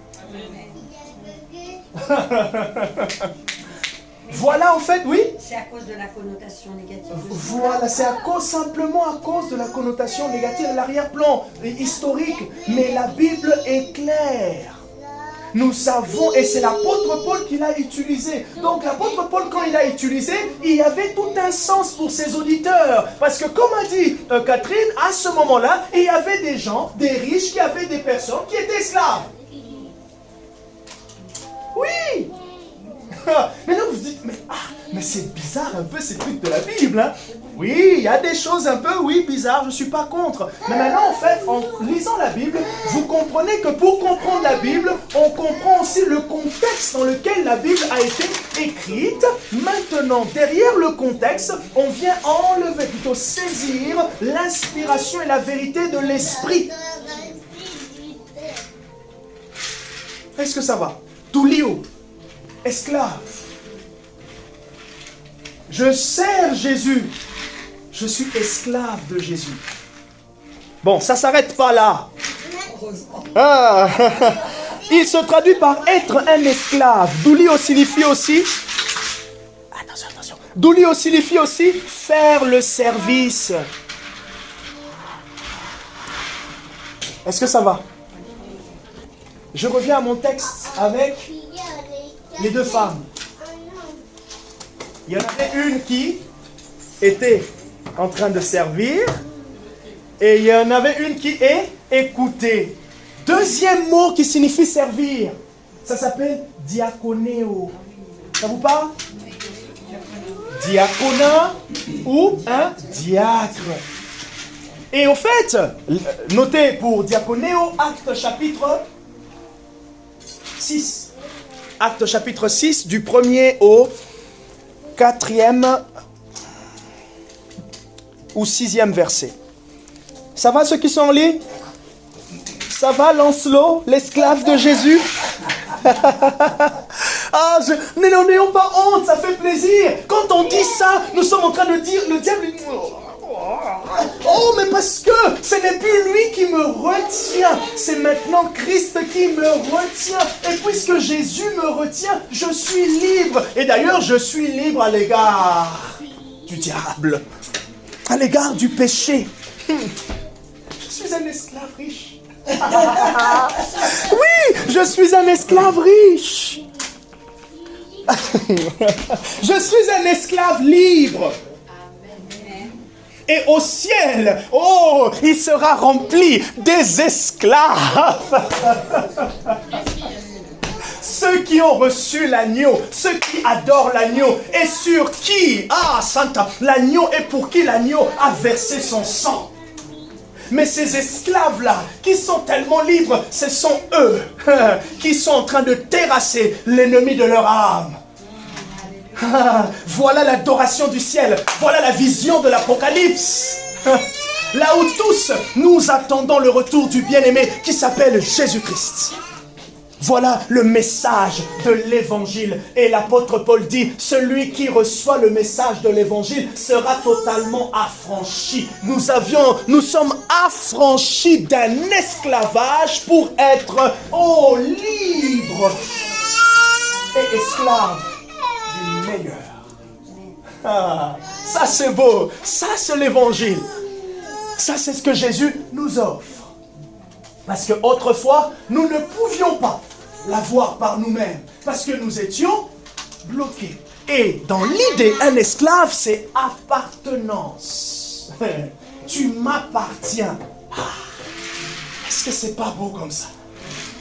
Voilà en fait, oui. C'est à cause de la connotation négative. Voilà, c'est simplement à cause de la connotation négative de l'arrière-plan historique. Mais la Bible est claire. Nous savons, et c'est l'apôtre Paul qui l'a utilisé. Donc l'apôtre Paul, quand il l'a utilisé, il y avait tout un sens pour ses auditeurs. Parce que comme a dit Catherine, à ce moment-là, il y avait des gens, des riches, qui avaient des personnes qui étaient esclaves. Oui. Mais là vous vous dites, mais c'est bizarre un peu ces trucs de la Bible. Hein? Oui, il y a des choses un peu, oui, bizarres, je ne suis pas contre. Mais maintenant, en fait, en lisant la Bible, vous comprenez que pour comprendre la Bible, on comprend aussi le contexte dans lequel la Bible a été écrite. Maintenant, derrière le contexte, on vient enlever, plutôt saisir l'inspiration et la vérité de l'esprit. Est-ce que ça va? Doulio, esclave. Je sers Jésus. Je suis esclave de Jésus. Bon, ça ne s'arrête pas là. Ah. Il se traduit par être un esclave. Doulio signifie aussi... Attention. Doulio signifie aussi faire le service. Est-ce que ça va? Je reviens à mon texte avec les deux femmes. Il y en avait une qui était en train de servir et il y en avait une qui écoutait. Deuxième mot qui signifie servir, ça s'appelle diaconéo. Ça vous parle? Diaconat ou un diacre. Et au fait, notez pour diaconéo, Actes chapitre 6. Actes chapitre 6, du 1er au 4e ou 6e verset. Ça va ceux qui sont en ligne? Ça va Lancelot, l'esclave de Jésus? Mais n'ayons pas honte, ça fait plaisir. Quand on dit ça, nous sommes en train de dire, le diable... Oh, mais parce que ce n'est plus lui qui me retient, c'est maintenant Christ qui me retient. Et puisque Jésus me retient, je suis libre. Et d'ailleurs, je suis libre à l'égard du diable, à l'égard du péché. Je suis un esclave riche. Oui, je suis un esclave riche. Je suis un esclave libre. Et au ciel, oh, il sera rempli des esclaves. Ceux qui ont reçu l'agneau, ceux qui adorent l'agneau, et sur qui, Santa, l'agneau, et pour qui l'agneau a versé son sang. Mais ces esclaves-là, qui sont tellement libres, ce sont eux qui sont en train de terrasser l'ennemi de leur âme. Voilà l'adoration du ciel, voilà la vision de l'Apocalypse. Là où tous nous attendons le retour du bien-aimé qui s'appelle Jésus-Christ. Voilà le message de l'évangile. Et l'apôtre Paul dit, celui qui reçoit le message de l'évangile sera totalement affranchi. Nous sommes affranchis d'un esclavage pour être, libres et esclaves du meilleur. Ça c'est beau, ça c'est l'évangile. Ça c'est ce que Jésus nous offre. Parce que autrefois, nous ne pouvions pas l'avoir par nous-mêmes. Parce que nous étions bloqués. Et dans l'idée, un esclave, c'est appartenance. Tu m'appartiens. Est-ce que c'est pas beau comme ça?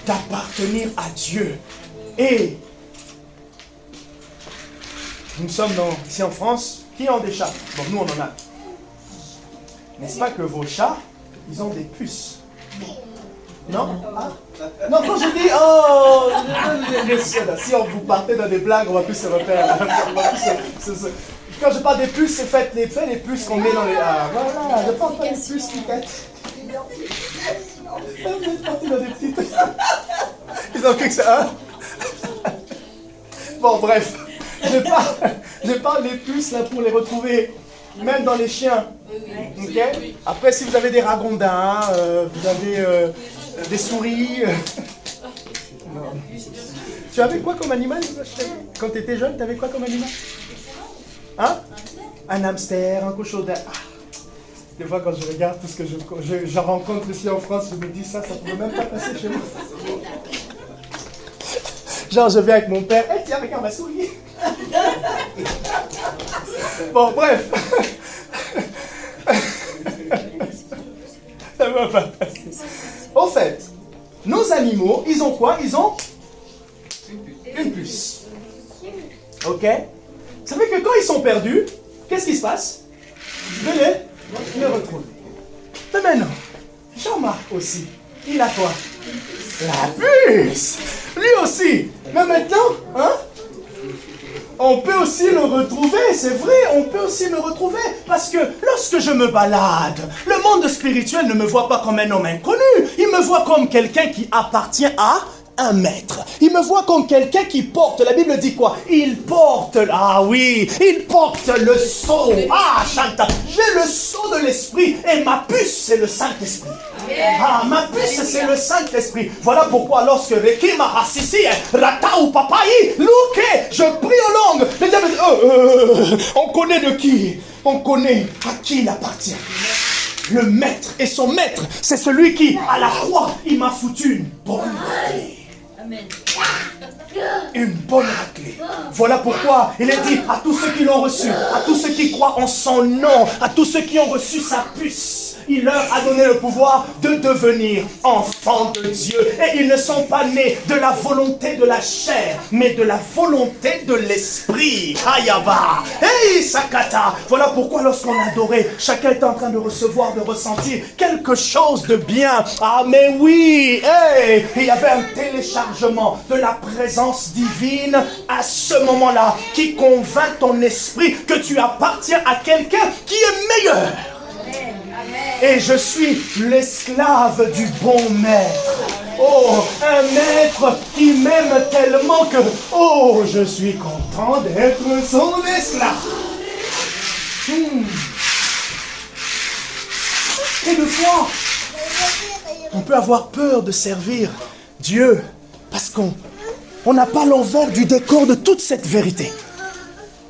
D'appartenir à Dieu. Et nous sommes ici en France. Qui ont des chats? Bon, nous on en a. N'est-ce pas que vos chats, ils ont des puces? Non? Non, quand je dis, si on vous partez dans des blagues, on va plus se repérer. Quand je parle des puces, c'est fait les puces qu'on met dans les... voilà, je parle pas des puces qui quittent. Vous êtes partis dans des petites... Ils ont cru que ça... Bon, bref. Je parle des puces là pour les retrouver, même dans les chiens. Ok? Après, si vous avez des ragondins, vous avez... des souris. Non. Tu avais quoi comme animal quand tu étais jeune? Tu avais quoi comme animal? Hein? Un hamster, un cochon d'Inde. Des fois, quand je regarde tout ce que je rencontre ici en France, je me dis ça pourrait même pas passer chez moi. Genre, je viens avec mon père. Hey, tiens, regarde ma souris. Bon, bref. Ça va pas passer. Au fait, nos animaux, ils ont quoi? Ils ont une puce. Ok? Vous savez que quand ils sont perdus, qu'est-ce qui se passe? Je vais les retrouver. Mais maintenant, Jean-Marc aussi, il a quoi? La puce! Lui aussi! Mais maintenant, on peut aussi le retrouver, c'est vrai, on peut aussi le retrouver. Parce que lorsque je me balade, le monde spirituel ne me voit pas comme un homme inconnu. Il me voit comme quelqu'un qui appartient à un maître. Il me voit comme quelqu'un qui porte, la Bible dit quoi? Il porte, il porte le sceau. Chanta, j'ai le sceau de l'esprit et ma puce c'est le Saint-Esprit. Ma puce c'est le Saint-Esprit. Voilà pourquoi lorsque Rekima Hassisi, Rata ou Papayi, Luke, je prie en langue. Les diables disent, on connaît de qui? On connaît à qui il appartient. Le maître, et son maître, c'est celui qui, à la croix, il m'a foutu une bonne raclée. Amen. Une bonne raclée. Voilà pourquoi il est dit à tous ceux qui l'ont reçu, à tous ceux qui croient en son nom, à tous ceux qui ont reçu sa puce, il leur a donné le pouvoir de devenir enfants de Dieu. Et ils ne sont pas nés de la volonté de la chair, mais de la volonté de l'esprit. Ayaba. Hey, Sakata. Voilà pourquoi lorsqu'on adorait, chacun était en train de recevoir, de ressentir quelque chose de bien. Ah, mais oui. Hey, il y avait un téléchargement de la présence divine à ce moment-là qui convainc ton esprit que tu appartiens à quelqu'un qui est meilleur. Et je suis l'esclave du bon maître. Oh, un maître qui m'aime tellement que, je suis content d'être son esclave. Et des fois, on peut avoir peur de servir Dieu parce qu'on n'a pas l'envers du décor de toute cette vérité.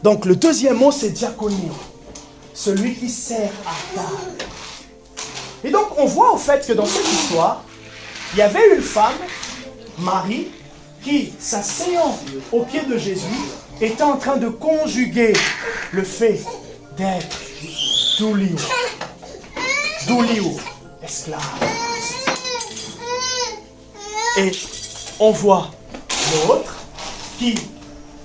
Donc le deuxième mot, c'est diaconio. Celui qui sert à table. Et donc on voit au fait que dans cette histoire, il y avait une femme, Marie, qui, s'asseyant au pied de Jésus, était en train de conjuguer le fait d'être doulio, esclave. Et on voit l'autre qui,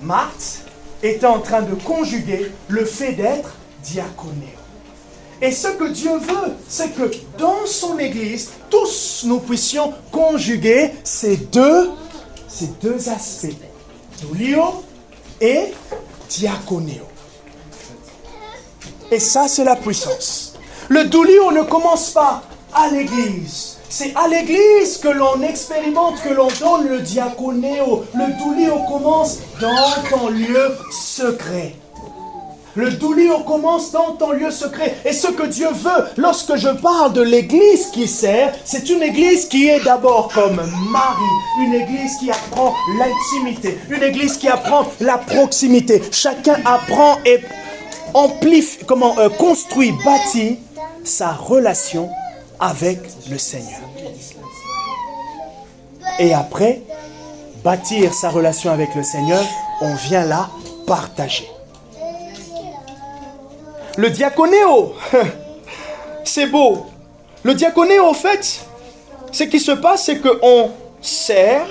Marthe, était en train de conjuguer le fait d'être diaconé. Et ce que Dieu veut, c'est que dans son Église, tous nous puissions conjuguer ces deux aspects, doulio et diaconéo. Et ça, c'est la puissance. Le doulio ne commence pas à l'église. C'est à l'église que l'on expérimente, que l'on donne le diaconéo. Le doulio commence dans ton lieu secret. Le doulio commence dans ton lieu secret. Et ce que Dieu veut, lorsque je parle de l'église qui sert, c'est une église qui est d'abord comme Marie. Une église qui apprend l'intimité. Une église qui apprend la proximité. Chacun apprend et construit, bâtit sa relation avec le Seigneur. Et après, bâtir sa relation avec le Seigneur, on vient là partager. Le diaconéo, c'est beau. Le diaconéo, en fait, ce qui se passe, c'est qu'on sert,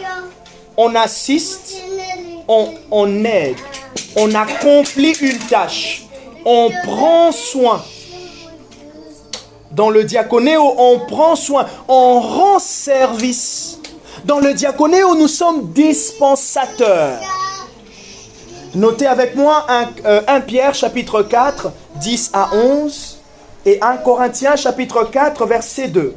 on assiste, on aide, on accomplit une tâche, on prend soin. Dans le diaconéo, on prend soin, on rend service. Dans le diaconéo, nous sommes dispensateurs. Notez avec moi 1 Pierre chapitre 4, 10 à 11 et 1 Corinthiens chapitre 4, verset 2.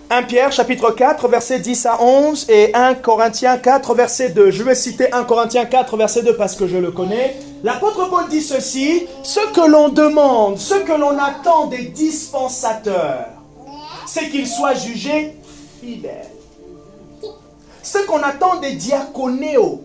« 1 Pierre, chapitre 4, verset 10 à 11 et 1 Corinthiens 4, verset 2. » Je vais citer 1 Corinthiens 4, verset 2 parce que je le connais. L'apôtre Paul dit ceci, « Ce que l'on demande, ce que l'on attend des dispensateurs, c'est qu'ils soient jugés fidèles. Ce qu'on attend des diaconéos,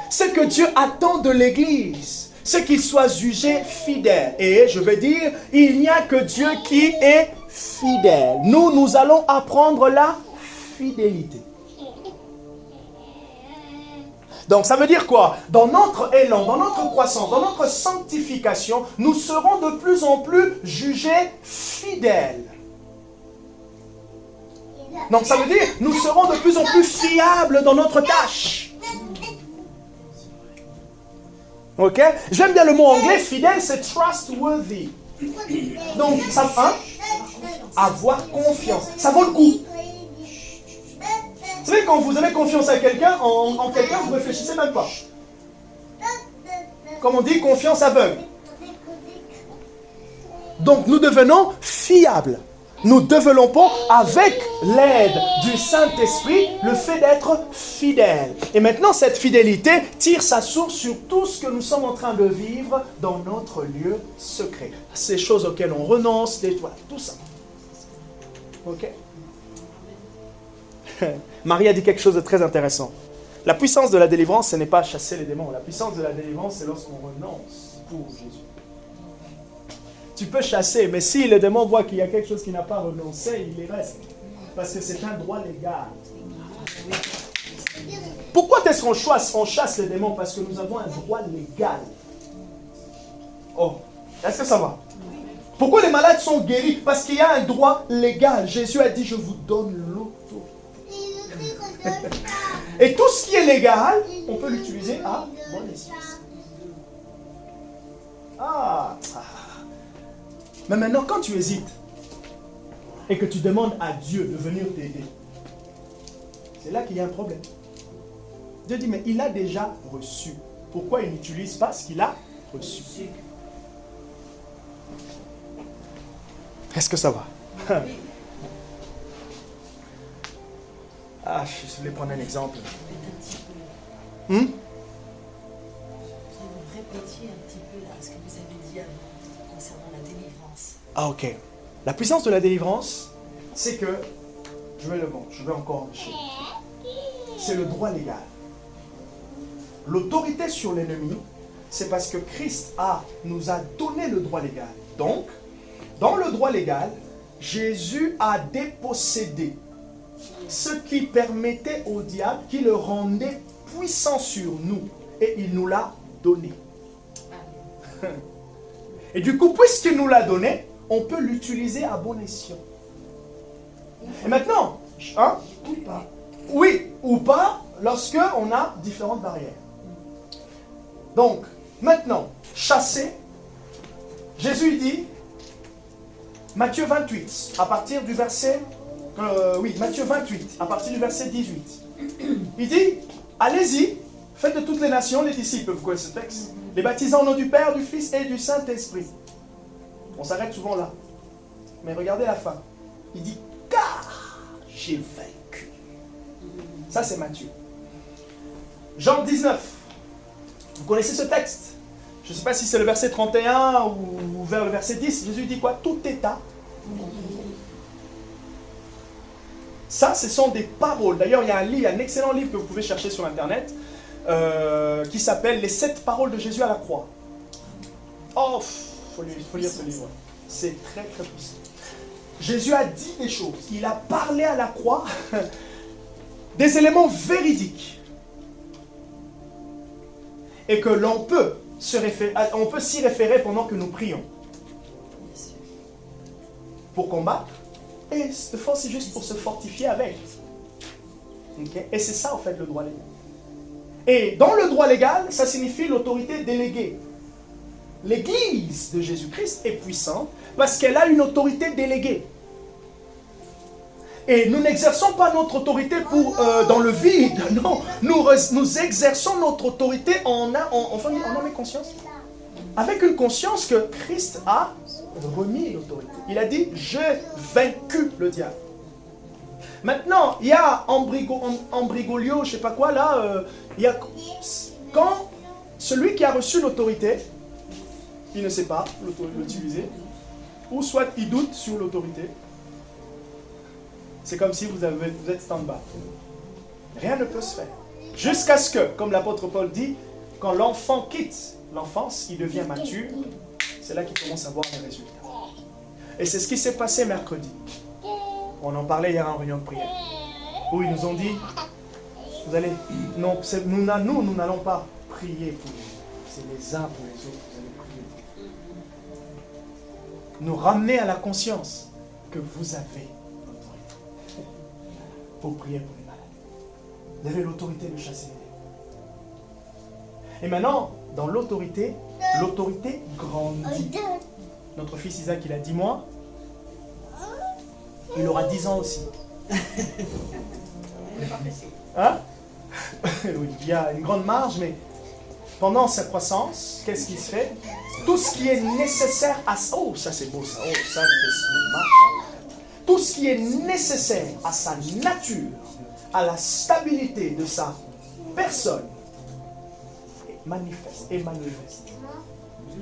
ce que Dieu attend de l'Église, c'est qu'ils soient jugés fidèles. Et je vais dire, il n'y a que Dieu qui est fidèle. Nous allons apprendre la fidélité. Donc ça veut dire quoi? Dans notre élan, dans notre croissance, dans notre sanctification, nous serons de plus en plus jugés fidèles. Donc ça veut dire, nous serons de plus en plus fiables dans notre tâche. Ok? J'aime bien le mot anglais, fidèle, c'est trustworthy. Donc, ça avoir confiance. Ça vaut le coup. Vous savez, quand vous avez confiance à quelqu'un, en quelqu'un, vous ne réfléchissez même pas. Comme on dit, confiance aveugle. Donc, nous devenons fiables. Nous développons avec l'aide du Saint-Esprit le fait d'être fidèles. Et maintenant, cette fidélité tire sa source sur tout ce que nous sommes en train de vivre dans notre lieu secret. Ces choses auxquelles on renonce, voilà, tout ça. Ok? Marie a dit quelque chose de très intéressant. La puissance de la délivrance, ce n'est pas chasser les démons. La puissance de la délivrance, c'est lorsqu'on renonce pour Jésus. Tu peux chasser, mais si le démon voit qu'il y a quelque chose qui n'a pas renoncé, il y reste. Parce que c'est un droit légal. Pourquoi est-ce qu'on chasse les démons? Parce que nous avons un droit légal. Oh, est-ce que ça va? Pourquoi les malades sont guéris? Parce qu'il y a un droit légal. Jésus a dit, je vous donne l'autorité. Et tout ce qui est légal, on peut l'utiliser à bon escient. Mais maintenant, quand tu hésites et que tu demandes à Dieu de venir t'aider, c'est là qu'il y a un problème. Dieu dit, mais il a déjà reçu. Pourquoi il n'utilise pas ce qu'il a reçu? Est-ce que ça va? Ah, je voulais prendre un exemple. Répétez un petit peu. Hmm? Vous répétiez un petit peu là ce que vous avez dit avant concernant la délivrance. Ah, ok. La puissance de la délivrance, c'est que, je vais encore enrichir. C'est le droit légal. L'autorité sur l'ennemi, c'est parce que Christ nous a donné le droit légal. Donc, dans le droit légal, Jésus a dépossédé ce qui permettait au diable, qui le rendait puissant sur nous. Et il nous l'a donné. Et du coup, puisqu'il nous l'a donné, on peut l'utiliser à bon escient. Et maintenant, hein? Oui ou pas, lorsque on a différentes barrières. Donc, maintenant, chasser, Jésus dit, Matthieu 28, à partir du verset, Matthieu 28, à partir du verset 18. Il dit, allez-y, faites de toutes les nations les disciples, vous connaissez ce texte, les baptisant au nom du Père, du Fils et du Saint-Esprit. On s'arrête souvent là. Mais regardez la fin. Il dit, car j'ai vaincu. Ça c'est Matthieu. Jean 19. Vous connaissez ce texte? Je ne sais pas si c'est le verset 31 ou vers le verset 10. Jésus dit quoi? Tout est à. Ça, ce sont des paroles. D'ailleurs, il y a un excellent livre que vous pouvez chercher sur Internet qui s'appelle Les 7 paroles de Jésus à la croix. Oh, faut lire ce livre. C'est très très puissant. Jésus a dit des choses. Il a parlé à la croix des éléments véridiques. Et que l'on peut s'y référer pendant que nous prions. Pour combattre. Et cette fois, c'est juste pour se fortifier avec. Okay? Et c'est ça, en fait, le droit légal. Et dans le droit légal, ça signifie l'autorité déléguée. L'Église de Jésus-Christ est puissante parce qu'elle a une autorité déléguée. Et nous n'exerçons pas notre autorité dans le vide. Non, nous exerçons notre autorité en est conscience. Avec une conscience que Christ a remis l'autorité. Il a dit, j'ai vaincu le diable. Maintenant, il y a Ambrigolio, je ne sais pas quoi, là, quand celui qui a reçu l'autorité, il ne sait pas l'utiliser, ou soit il doute sur l'autorité, c'est comme si vous êtes stand-by. Rien ne peut se faire. Jusqu'à ce que, comme l'apôtre Paul dit, quand l'enfant quitte l'enfance, il devient mature, c'est là qu'il commence à voir les résultats. Et c'est ce qui s'est passé mercredi. On en parlait hier en réunion de prière. Où ils nous ont dit, nous n'allons pas prier pour vous. C'est les uns pour les autres, vous allez prier. Nous ramener à la conscience que vous avez l'autorité pour prier pour les malades. Vous avez l'autorité de chasser les démons. Et maintenant, dans l'autorité grandit. Notre fils Isaac, il a 10 mois. Il aura 10 ans aussi. Hein? Oui, il y a une grande marge, mais pendant sa croissance, qu'est-ce qui se fait? Tout ce qui est nécessaire à... Oh, ça c'est beau ça. Oh, ça, tout ce qui est nécessaire à sa nature, à la stabilité de sa personne, manifeste.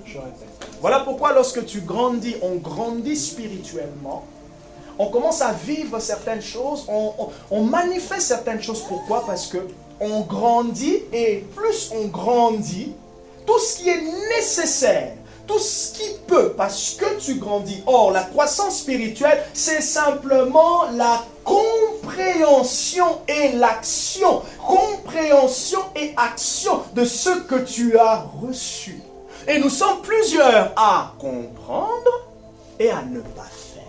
Je répète. Voilà pourquoi lorsque tu grandis, on grandit spirituellement. On commence à vivre certaines choses, on manifeste certaines choses. Pourquoi? Parce que on grandit, et plus on grandit, tout ce qui est nécessaire, tout ce qui peut, parce que tu grandis. Or, la croissance spirituelle, c'est simplement la compréhension et l'action. Compréhension et action de ce que tu as reçu. Et nous sommes plusieurs à comprendre et à ne pas faire.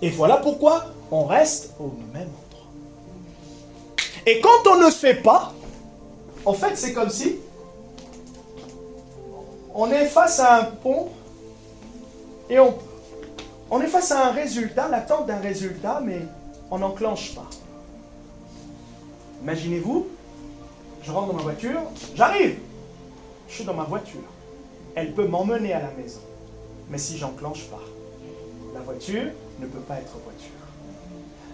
Et voilà pourquoi on reste au même endroit. Et quand on ne fait pas, en fait c'est comme si on est face à un pont et on est face à un résultat, l'attente d'un résultat, mais on n'enclenche pas. Imaginez-vous, je rentre dans ma voiture, j'arrive, je suis dans ma voiture. Elle peut m'emmener à la maison, mais si j'enclenche pas, la voiture ne peut pas être voiture.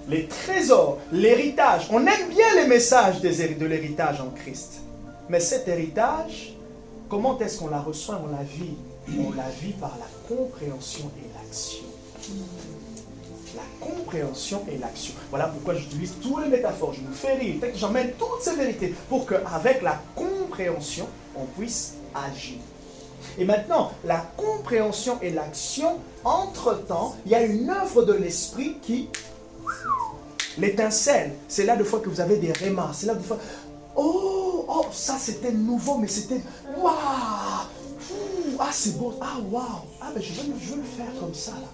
les trésors, l'héritage. On aime bien les messages de l'héritage en Christ. Mais cet héritage, comment est-ce qu'on la reçoit, on la vit? On la vit par la compréhension et l'action. La compréhension et l'action. Voilà pourquoi j'utilise tous les métaphores. Je vous fais rire. J'emmène toutes ces vérités pour qu'avec la compréhension, on puisse agir. Et maintenant, la compréhension et l'action, entre-temps, il y a une œuvre de l'esprit qui... L'étincelle, c'est là des fois que vous avez des rémas. C'est là des fois... Oh, ça c'était nouveau, mais c'était... Waouh! Ah, c'est beau. Ah, waouh! Ah, ben je veux le faire comme ça, là.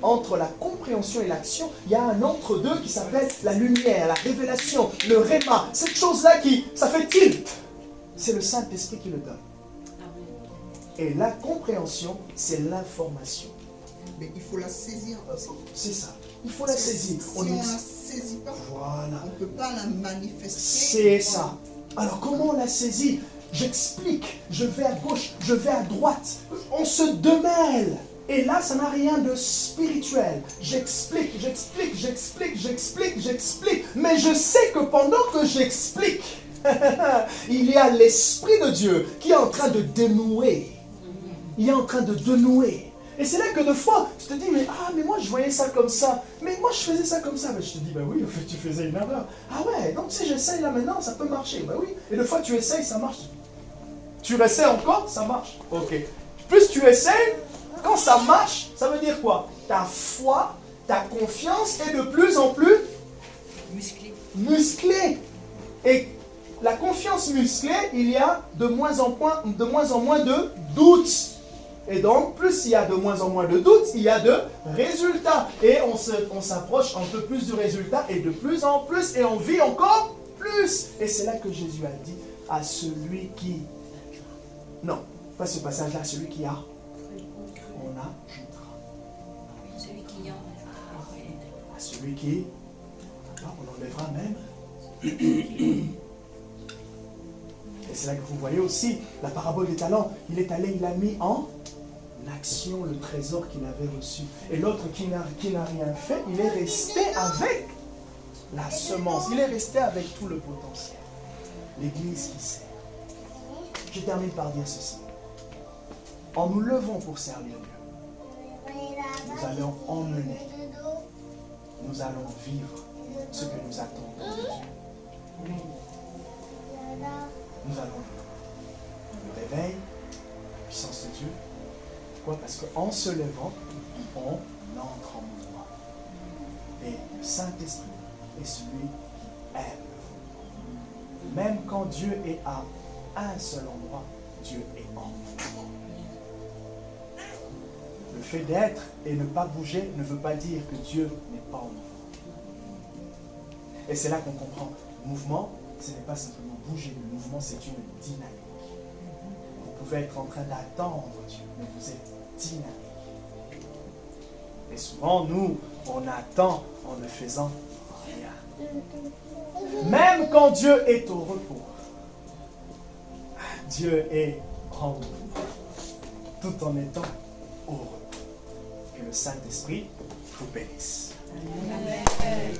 Entre la compréhension et l'action, il y a un entre-deux qui s'appelle la lumière, la révélation, le réma. Cette chose-là ça fait tilt. C'est le Saint-Esprit qui le donne. Et la compréhension, c'est l'information. Mais il faut la saisir aussi. C'est ça. Il faut la saisir. Si on ne la saisit pas, voilà. on ne peut pas la manifester. C'est ça. Alors comment on la saisit? J'explique. Je vais à gauche, je vais à droite. On se démêle. Et là, ça n'a rien de spirituel. J'explique. Mais je sais que pendant que j'explique, il y a l'Esprit de Dieu qui est en train de dénouer. Il est en train de dénouer. Et c'est là que des fois, tu te dis, mais moi je voyais ça comme ça. Mais moi je faisais ça comme ça. Mais je te dis, oui, en fait tu faisais une erreur. Ah ouais, donc si j'essaye là maintenant, ça peut marcher. Oui. Et des fois tu essayes, ça marche. Tu essaies encore, ça marche. Ok. Plus tu essayes, quand ça marche, ça veut dire quoi? Ta foi, ta confiance est de plus en plus musclée. Et la confiance musclée, il y a de moins en moins de doutes. Et donc, plus il y a de moins en moins de doutes, il y a de résultats. Et on s'approche un peu plus du résultat, et de plus en plus, et on vit encore plus. Et c'est là que Jésus a dit à celui qui... Non, pas ce passage-là, celui qui a... On ajoutera. Celui qui a... À celui qui... On enlèvera même. Et c'est là que vous voyez aussi la parabole des talents. Il est allé, il a mis en action le trésor qu'il avait reçu. Et l'autre qui n'a rien fait, il est resté avec la semence. Il est resté avec tout le potentiel. L'Église qui sert. Je termine par dire ceci. En nous levant pour servir Dieu, nous allons emmener, nous allons vivre ce que nous attendons de Dieu. Nous allons le réveil, la puissance de Dieu. Pourquoi? Parce qu'en se levant, on entre en mouvement. Et le Saint-Esprit est celui qui aime. Même quand Dieu est à un seul endroit, Dieu est en mouvement. Le fait d'être et ne pas bouger ne veut pas dire que Dieu n'est pas en mouvement. Et c'est là qu'on comprend. Mouvement, ce n'est pas simplement bouger. Le mouvement, c'est une dynamique. Vous pouvez être en train d'attendre Dieu, mais vous êtes dynamique. Et souvent, nous, on attend en ne faisant rien. Même quand Dieu est au repos, Dieu est en mouvement, tout en étant au repos. Que le Saint-Esprit vous bénisse. Amen.